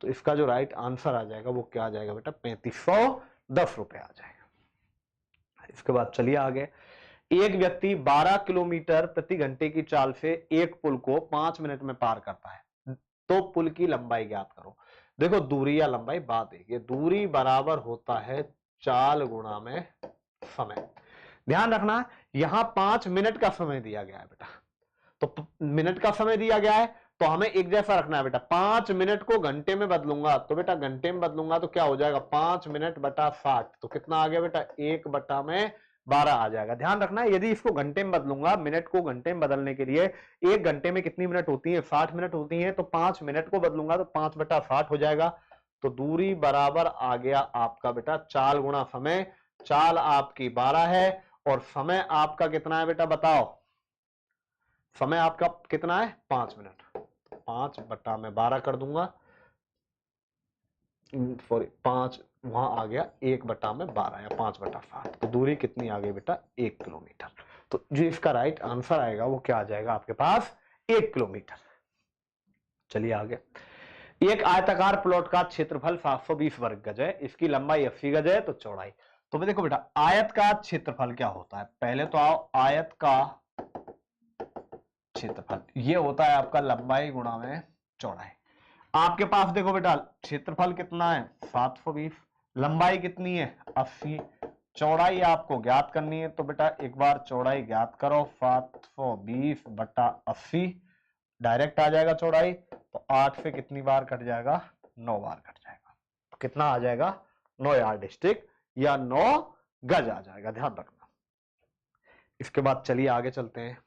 तो इसका जो राइट आंसर आ जाएगा वो क्या आ जाएगा बेटा, 3510 रुपए आ जाएगा। इसके बाद चलिए आगे। एक व्यक्ति 12 किलोमीटर प्रति घंटे की चाल से एक पुल को 5 मिनट में पार करता है, तो पुल की लंबाई ज्ञात करो। देखो दूरी या लंबाई बात है, दूरी बराबर होता है चाल गुणा में समय। ध्यान रखना यहां 5 मिनट का समय दिया गया है बेटा, तो मिनट का समय दिया गया है तो हमें एक जैसा रखना है बेटा। 5 मिनट को घंटे में बदलूंगा तो बेटा घंटे में बदलूंगा तो क्या हो जाएगा, 5 मिनट बटा 60, तो कितना आ गया बेटा, 1 बटा में 12 आ जाएगा। ध्यान रखना यदि इसको घंटे में बदलूंगा, मिनट को घंटे में बदलने के लिए एक घंटे में कितनी मिनट होती है, 60 मिनट होती है, तो 5 मिनट को बदलूंगा तो 5 बटा 60 हो जाएगा। तो दूरी बराबर आ गया आपका बेटा चाल गुणा समय। चाल आपकी 12 है और समय आपका कितना है बेटा बताओ, समय आपका कितना है 5 मिनट, 5 बटा में 12 कर दूंगा, सॉरी 5 वहां आ गया 1 बटा में 12 या 5 बटा 60, तो दूरी कितनी आ गई बेटा 1 किलोमीटर। तो जो इसका राइट आंसर आएगा वो क्या आ जाएगा आपके पास, 1 किलोमीटर। चलिए आगे। एक आयताकार प्लॉट का क्षेत्रफल 720 वर्ग गज है, इसकी लंबाई 80 गज है, तो चौड़ाई। तो देखो बेटा आयत का क्षेत्रफल क्या होता है, पहले तो आओ आयत का क्षेत्रफल ये होता है आपका लंबाई गुणा में चौड़ाई। आपके पास देखो बेटा क्षेत्रफल कितना है 720, लंबाई कितनी है 80, चौड़ाई आपको ज्ञात करनी है, तो बेटा एक बार चौड़ाई ज्ञात करो, 720 बटा 80, डायरेक्ट आ जाएगा चौड़ाई, तो 8 से कितनी बार कट जाएगा, 9 बार कट जाएगा, तो कितना आ जाएगा 9 यार्डस्टिक या 9 गज आ जाएगा, ध्यान रखना। इसके बाद चलिए आगे चलते हैं।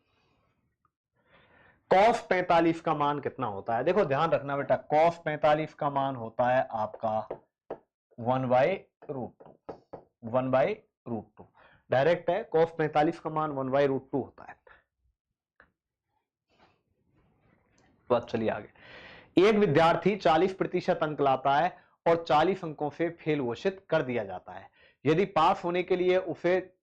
cos 45 का मान कितना होता है, देखो ध्यान रखना बेटा cos 45 का मान होता है आपका 1/√2, 1/√2 डायरेक्ट है, cos 45 का मान 1/√2 होता है। बात चलिए आगे। एक विद्यार्थी 40% अंक लाता है और 40 अंकों से फेल घोषित कर दिया जाता है, यदि पास होने के लिए उसे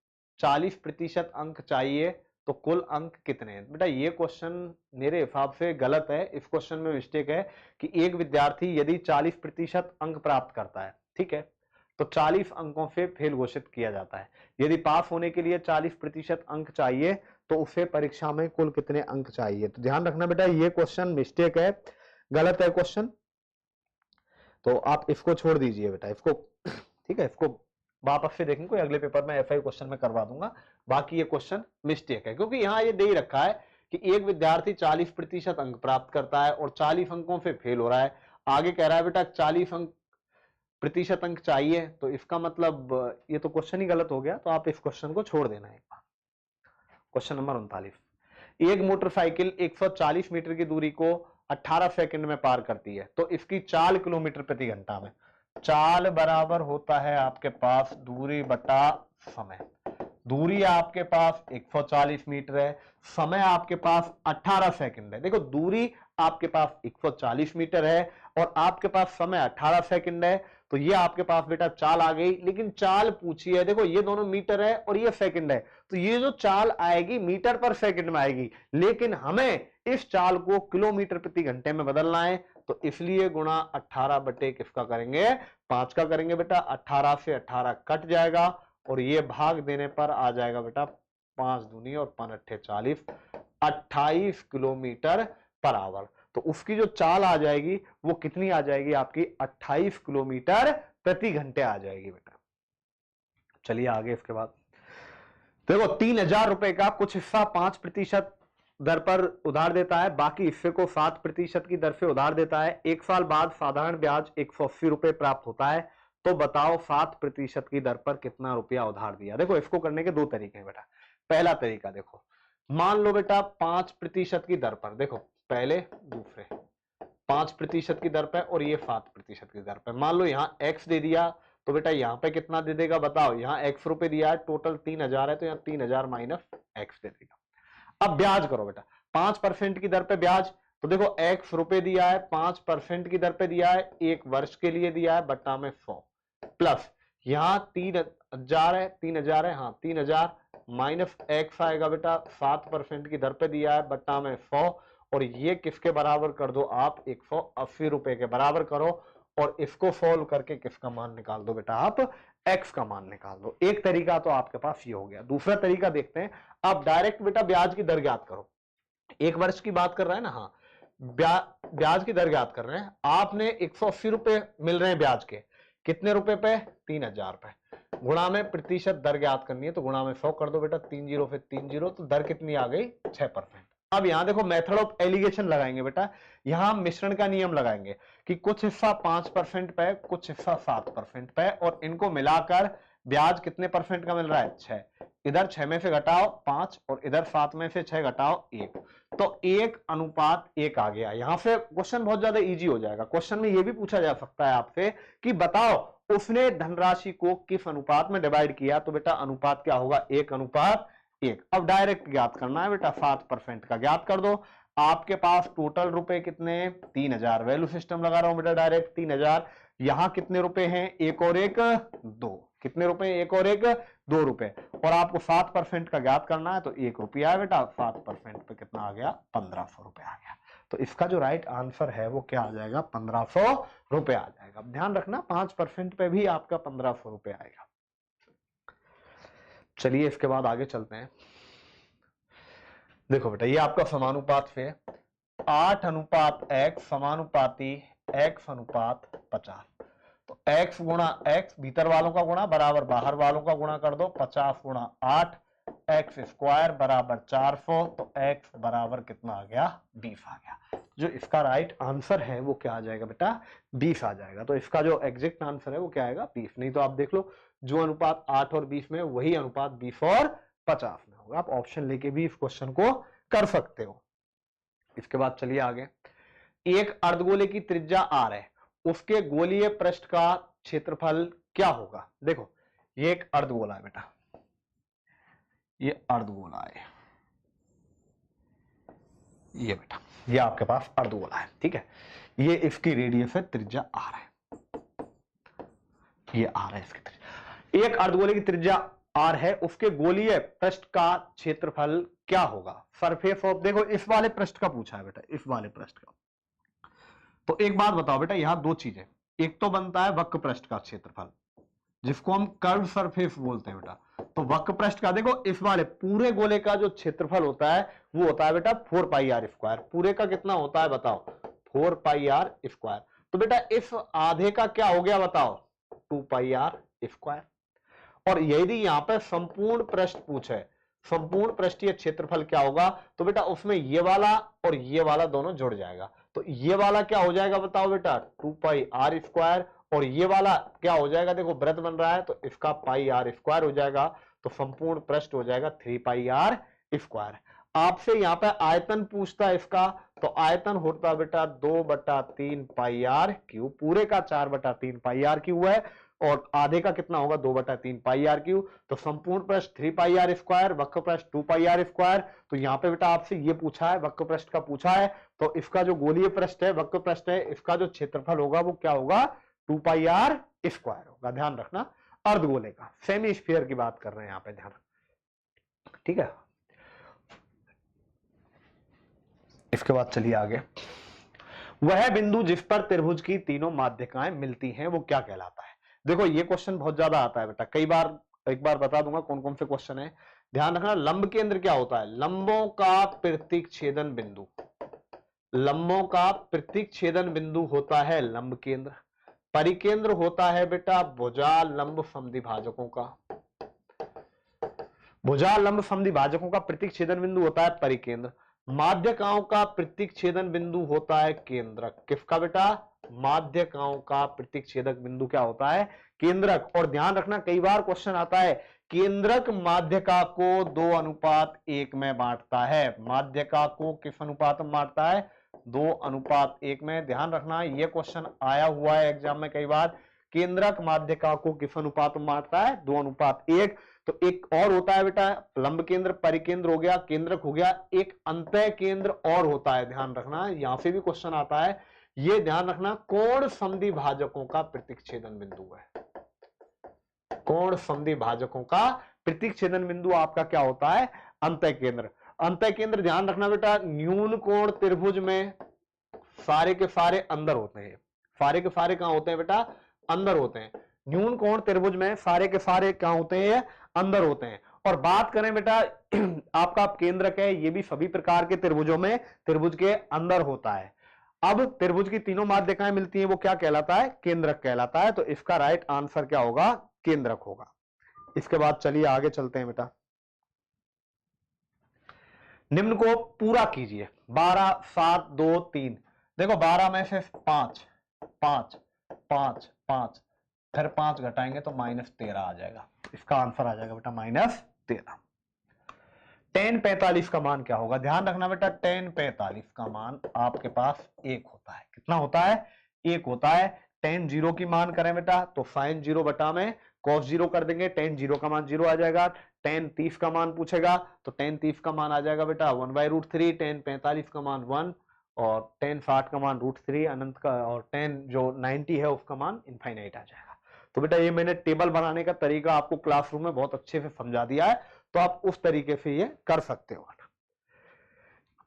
40% अंक चाहिए तो कुल अंक कितने हैं। बेटा ये क्वेश्चन मेरे हिसाब से गलत है, इस क्वेश्चन में मिस्टेक है कि एक विद्यार्थी यदि 40% अंक प्राप्त करता है, ठीक है, तो 40 अंकों से फेल घोषित किया जाता है, यदि पास होने के लिए 40% अंक चाहिए तो उसे परीक्षा में कुल कितने अंक चाहिए। तो ध्यान रखना बेटा ये क्वेश्चन मिस्टेक है, गलत है क्वेश्चन, तो आप इसको छोड़ दीजिए बेटा, इसको ठीक है, इसको वापस से देखेंगे, कोई अगले पेपर में एफआई क्वेश्चन में करवा दूंगा। बाकी ये क्वेश्चन मिस्टेक है क्योंकि यहां ये दे ही रखा है कि एक विद्यार्थी 40% अंक प्राप्त करता है और 40 अंकों से फेल हो रहा है, आगे कह रहा है बेटा 40% अंक चाहिए, तो इसका मतलब ये तो क्वेश्चन ही गलत हो गया, तो आप इस क्वेश्चन को छोड़ देना है। Question number 39। एक मोटरसाइकिल 140 मीटर की दूरी को 18 सेकंड में पार करती है, तो इसकी चाल किलोमीटर प्रति घंटा में। चाल बराबर होता है आपके पास दूरी बटा समय। दूरी आपके पास 140 मीटर है, समय आपके पास 18 सेकंड है। देखो दूरी आपके पास 140 मीटर है और आपके पास समय 18 सेकंड है, तो ये आपके पास बेटा चाल आ गई, लेकिन चाल पूछी है, देखो ये दोनों मीटर है और ये सेकंड है, तो ये जो चाल आएगी मीटर पर सेकंड में आएगी, लेकिन हमें इस चाल को किलोमीटर प्रति घंटे में बदलना है, तो इसलिए गुणा 18 बटे किसका करेंगे, 5 का करेंगे बेटा। 18 से 18 कट जाएगा और ये भाग देने पर आ जाएगा बेटा 5 दूनी और 5 अट्ठे 40, 28 किलोमीटर पर आवर। तो उसकी जो चाल आ जाएगी वो कितनी आ जाएगी आपकी, 28 किलोमीटर प्रति घंटे आ जाएगी बेटा। चलिए आगे। इसके बाद देखो 3000 रुपए का कुछ हिस्सा 5% दर पर उधार देता है, बाकी हिस्से को 7% की दर से उधार देता है। एक साल बाद साधारण ब्याज 180 रुपए प्राप्त होता है, तो बताओ 7% की दर पर कितना रुपया उधार दिया। देखो इसको करने के दो तरीके हैं बेटा। पहला तरीका देखो, मान लो बेटा 5% की दर पर, देखो पहले दूसरे 5% की दर पर और ये 7% की दर पर, मान लो यहां x दे दिया, तो बेटा यहां पे कितना दे देगा बताओ, यहां x रुपए दिया है, टोटल 3000 है, तो यहां 3000 माइनस x दे देगा। अब ब्याज करो बेटा, 5% की दर पे ब्याज, तो देखो x रुपए दिया है, 5% की दर पे दिया है, 1 वर्ष के लिए दिया है, बट्टा में 100 प्लस यहां 3000 है, 3000 है, हाँ 3000 माइनस x आएगा बेटा 7% की दर पे दिया है, बट्टा में 100 और ये किसके बराबर कर दो आप 180 रुपए के बराबर करो और इसको सॉल्व करके किसका मान निकाल दो बेटा आप x का मान निकाल दो। एक तरीका तो आपके पास ये हो गया। दूसरा तरीका देखते हैं, आप डायरेक्ट बेटा ब्याज की दर ज्ञात करो। 1 वर्ष की बात कर रहे हैं ना, हाँ ब्याज की दर ज्ञात कर रहे हैं। आपने 180 रुपए मिल रहे हैं ब्याज के, कितने रुपए पे 3000 रुपए, गुणा में प्रतिशत दर ज्ञात करनी है तो गुणा में 100 कर दो बेटा, 30 फिर 30 तो दर कितनी आ गई 6%। अब यहां देखो मेथड ऑफ एलिगेशन लगाएंगे बेटा, यहां मिश्रण का नियम लगाएंगे कि कुछ हिस्सा 5% पे, कुछ हिस्सा 7% पे और इनको मिलाकर ब्याज कितने परसेंट का मिल रहा है 6। इधर 6 में से घटाओ 5 और इधर 7 में से 6 घटाओ 1, तो 1:1 आ गया। यहां से क्वेश्चन बहुत ज्यादा इजी हो जाएगा। क्वेश्चन में यह भी पूछा जा सकता है आपसे कि बताओ उसने धनराशि को किस अनुपात में डिवाइड किया, तो बेटा अनुपात क्या होगा 1:1। अब डायरेक्ट ज्ञात करना है बेटा, 7% का ज्ञात कर दो। आपके पास टोटल रुपए कितने 3000, वैल्यू सिस्टम लगा रहा हूं बेटा डायरेक्ट 3000। यहां कितने रुपए हैं 1 और 1 2, कितने रुपए 1 और 1 2 रुपए और आपको 7% का ज्ञात करना है तो 1 रुपया है बेटा, 7% पे कितना आ गया 1500 रुपए आ गया। तो इसका जो राइट आंसर है वो क्या आ जाएगा 1500 रुपए आ जाएगा। ध्यान रखना 5% पे भी आपका 1500 रुपए आएगा। चलिए इसके बाद आगे चलते हैं। देखो बेटा ये आपका समानुपात से 8:x समानुपाती x:50, तो x गुणा x भीतर वालों का गुणा बराबर बाहर वालों का गुणा कर दो, 50 गुणा 8 x स्क्वायर बराबर 400, तो x बराबर कितना आ गया 20 आ गया। जो इसका राइट आंसर है वो क्या आ जाएगा बेटा 20 आ जाएगा। तो इसका जो एग्जैक्ट आंसर है वो क्या आएगा 20। नहीं तो आप देख लो जो अनुपात 8 और 20 में वही अनुपात 20 और 50 में होगा। आप ऑप्शन लेके भी इस क्वेश्चन को कर सकते हो। इसके बाद चलिए आगे, एक अर्धगोले की त्रिज्या r है, उसके गोलीय पृष्ठ का क्षेत्रफल क्या होगा। देखो ये एक अर्धगोला है बेटा, ये अर्धगोला है, ये बेटा ये आपके पास अर्धगोला है, ठीक है। ये इसकी रेडियस है, त्रिज्या r है, ये r है इसकी त्रिज्या। एक अर्धगोले की त्रिज्या r है, उसके गोलीय पृष्ठ का क्षेत्रफल क्या होगा। सरफेस ऑफ, देखो इस वाले पृष्ठ का पूछा है बेटा, इस वाले पृष्ठ का। तो एक बात बताओ बेटा, यहां दो चीजें, एक तो बनता है वक्र पृष्ठ का क्षेत्रफल जिसको हम कर्व सरफेस बोलते हैं बेटा। तो वक्र पृष्ठ का देखो इस वाले पूरे गोले का जो क्षेत्रफल होता है वो होता है बेटा 4πr²। पूरे का कितना होता है बताओ 4πr²। तो बेटा इस आधे का क्या हो गया बताओ 2πr²। और यदि यहां पर संपूर्ण पृष्ठ पूछे, संपूर्ण पृष्ठीय क्षेत्रफल क्या होगा, तो बेटा उसमें ये वाला और ये वाला दोनों जुड़ जाएगा। तो ये वाला क्या हो जाएगा बताओ बेटा 2πr², और ये वाला क्या हो जाएगा, देखो वृत्त बन रहा है तो इसका πr² हो जाएगा, तो संपूर्ण पृष्ठ हो जाएगा 3πr²। आपसे यहां पर आयतन पूछता है इसका, तो आयतन होता बेटा 2/3πr³, पूरे का 4/3πr³ है और आधे का कितना होगा 2/3πr³। तो संपूर्ण पृष्ठ 3πr², वक्र पृष्ठ 2πr²। तो यहां पे बेटा आपसे ये पूछा है, वक्र पृष्ठ का पूछा है, तो इसका जो गोलीय पृष्ठ है वक्र पृष्ठ है, इसका जो क्षेत्रफल होगा वो क्या होगा 2πr² होगा। ध्यान रखना अर्धगोले का, सेमी स्फीयर की बात कर रहे हैं यहां पे, ध्यान, ठीक है। इसके बाद चलिए आगे, वह बिंदु जिस पर त्रिभुज की तीनों माध्यिकाएं मिलती हैं वो क्या कहलाता है। देखो ये क्वेश्चन बहुत ज्यादा आता है बेटा, कई बार, एक बार बता दूंगा कौन कौन से क्वेश्चन है। ध्यान रखना, लंब केंद्र क्या होता है, लंबों का प्रतिच्छेदन बिंदु, लंबों का प्रतिच्छेदन बिंदु होता है लंब केंद्र। परिकेंद्र होता है बेटा भुजा लंब समद्विभाजकों का, भुजा लंब समद्विभाजकों का प्रतिच्छेदन बिंदु होता है परिकेंद्र। माध्यिकाओं का प्रतिच्छेदन बिंदु होता है केंद्रक। किसका बेटा, माध्यिकाओं का प्रतिच्छेदक बिंदु क्या होता है केंद्रक। और ध्यान रखना कई बार क्वेश्चन आता है, केंद्रक माध्यिका को 2:1 में बांटता है। माध्यिका को किस अनुपात में बांटता है 2:1 में। ध्यान रखना ये क्वेश्चन आया हुआ है एग्जाम में कई बार, केंद्रक माध्यिका को किस अनुपात में बांटता है? 2:1। तो एक और होता है बेटा लंब केंद्र, परिकेंद्र हो गया, केंद्रक हो गया, एक अंतः केंद्र और होता है, ध्यान रखना यहां से भी क्वेश्चन आता है, ये ध्यान रखना, कोण समद्वि भाजकों का प्रतिच्छेदन बिंदु है। कोण समद्वि भाजकों का प्रतिच्छेदन बिंदु आपका क्या होता है? अंतः केंद्र। अंतः केंद्र ध्यान रखना बेटा, न्यून कोण त्रिभुज में सारे के सारे अंदर होते हैं। सारे के सारे कहां होते हैं बेटा? अंदर होते हैं। न्यून कोण त्रिभुज में सारे के सारे क्या होते हैं? अंदर होते हैं। और बात करें बेटा आपका केंद्रक है, ये भी सभी प्रकार के त्रिभुजों में त्रिभुज के अंदर होता है। अब त्रिभुज की तीनों माध्यिकाएं मिलती हैं, वो क्या कहलाता है? केंद्रक कहलाता है। तो इसका राइट आंसर क्या होगा? केंद्रक होगा। इसके बाद चलिए आगे चलते हैं बेटा, निम्न को पूरा कीजिए। 12, 7, 2, 3। देखो 12 में से 5, 5, 5, 5, फिर 5 घटाएंगे तो -13 आ जाएगा। इसका आंसर आ जाएगा बेटा -13। tan 45 का मान क्या होगा? ध्यान रखना बेटा, tan 45 का मान आपके पास 1 होता है। कितना होता है? 1 होता है। tan 0 की मान करें बेटा तो sin 0 बटा में cos 0 कर देंगे, tan 0 का मान 0 आ जाएगा। tan 30 का मान पूछेगा तो tan 30 का मान आ जाएगा बेटा 1/√3, tan 45 का मान 1 और tan 60 का मान √3 अनंत का, और tan जो 90 है उसका मान इनफाइनाइट आ जाएगा। तो बेटा ये मैंने टेबल बनाने का तरीका आपको क्लासरूम में बहुत अच्छे से समझा दिया है, तो आप उस तरीके से ये कर सकते हो।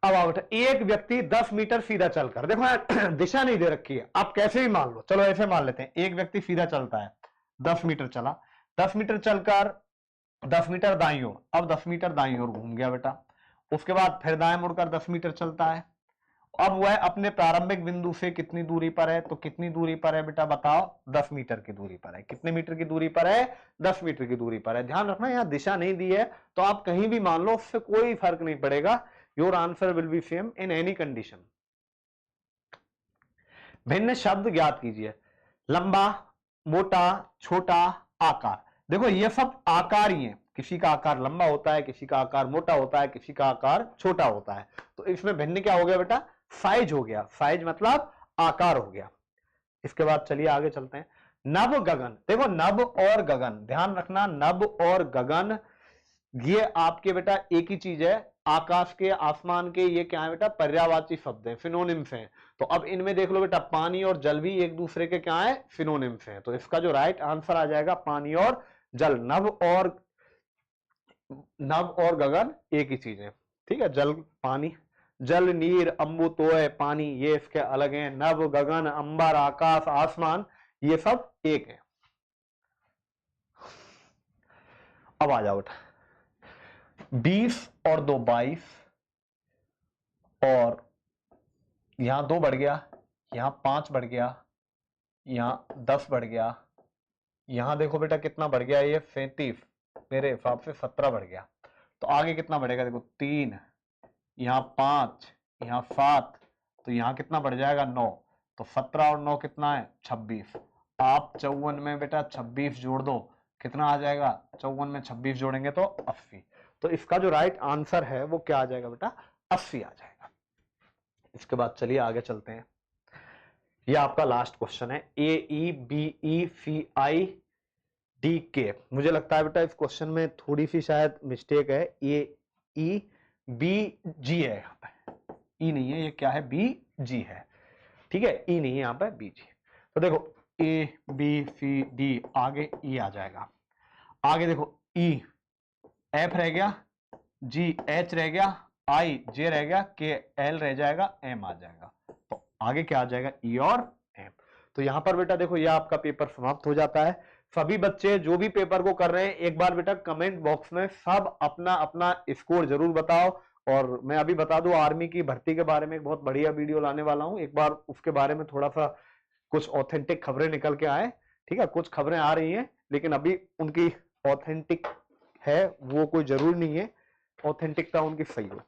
अब आओ बेटा, एक व्यक्ति 10 मीटर सीधा चलकर, देखो दिशा नहीं दे रखी है, आप कैसे भी मान लो, चलो ऐसे मान लेते हैं, एक व्यक्ति सीधा चलता है, 10 मीटर चला, 10 मीटर चलकर 10 मीटर दाईं ओर, अब 10 मीटर दाईं ओर घूम गया बेटा, उसके बाद फिर दाएं मुड़कर 10 मीटर चलता है। अब वह अपने प्रारंभिक बिंदु से कितनी दूरी पर है? तो कितनी दूरी पर है बेटा बताओ? 10 मीटर की दूरी पर है। कितने मीटर की दूरी पर है? 10 मीटर की दूरी पर है। ध्यान रखना यहां दिशा नहीं दी है तो आप कहीं भी मान लो, उससे कोई फर्क नहीं पड़ेगा। Your answer will be same in any condition. भिन्न शब्द ज्ञात कीजिए। लंबा, मोटा, छोटा, आकार। देखो ये सब आकार ही है, किसी का आकार लंबा होता है, किसी का आकार मोटा होता है, किसी का आकार छोटा होता है। तो इसमें भिन्न क्या हो गया बेटा? साइज हो गया। साइज मतलब आकार हो गया। इसके बाद चलिए आगे चलते हैं। नभ गगन, देखो नभ और गगन, ध्यान रखना, नभ और गगन ये आपके बेटा एक ही चीज है। आकाश के, आसमान के, ये क्या है बेटा? पर्यायवाची शब्द है, फिनोनिम्स हैं। तो अब इनमें देख लो बेटा, पानी और जल भी एक दूसरे के क्या है? फिनोनिम्स हैं। तो इसका जो राइट आंसर आ जाएगा पानी और जल। नभ और गगन एक ही चीज है, ठीक है। जल, पानी, जल, नीर, अम्बु, तोय, पानी, ये इसके अलग हैं। नभ, गगन, अंबर, आकाश, आसमान, ये सब एक है। अब आ जाओ बेटा, 20 और 2 22, और यहां 2 बढ़ गया, यहां 5 बढ़ गया, यहां 10 बढ़ गया, यहां देखो बेटा कितना बढ़ गया, ये 37, मेरे हिसाब से 17 बढ़ गया। तो आगे कितना बढ़ेगा? देखो 3, यहाँ 5, यहाँ 7, तो यहाँ कितना बढ़ जाएगा? 9। तो 17 और 9 कितना है? 26। आप 54 में बेटा 26 जोड़ दो, कितना आ जाएगा? 54 में 26 जोड़ेंगे तो 80। तो इसका जो राइट आंसर है वो क्या आ जाएगा बेटा? 80 आ जाएगा। इसके बाद चलिए आगे चलते हैं। ये आपका लास्ट क्वेश्चन है। AEBECIDK। मुझे लगता है बेटा इस क्वेश्चन में थोड़ी सी शायद मिस्टेक है। AEBG है, यहाँ पे ई नहीं है, ये क्या है? BG है, ठीक है, ई नहीं है यहाँ पे, BG। तो देखो ABCD, आगे ई आ जाएगा। आगे देखो E F रह गया, G H रह गया, I J रह गया, K L रह जाएगा, M आ जाएगा। तो आगे क्या आ जाएगा? E और M। तो यहां पर बेटा देखो ये आपका पेपर समाप्त हो जाता है। सभी बच्चे जो भी पेपर को कर रहे हैं, एक बार बेटा कमेंट बॉक्स में सब अपना अपना स्कोर जरूर बताओ। और मैं अभी बता दूं, आर्मी की भर्ती के बारे में एक बहुत बढ़िया वीडियो लाने वाला हूं, एक बार उसके बारे में थोड़ा सा कुछ ऑथेंटिक खबरें निकल के आए, ठीक है। कुछ खबरें आ रही हैं लेकिन अभी उनकी ऑथेंटिक है वो कोई जरूरी नहीं है ऑथेंटिकता उनकी सही हो।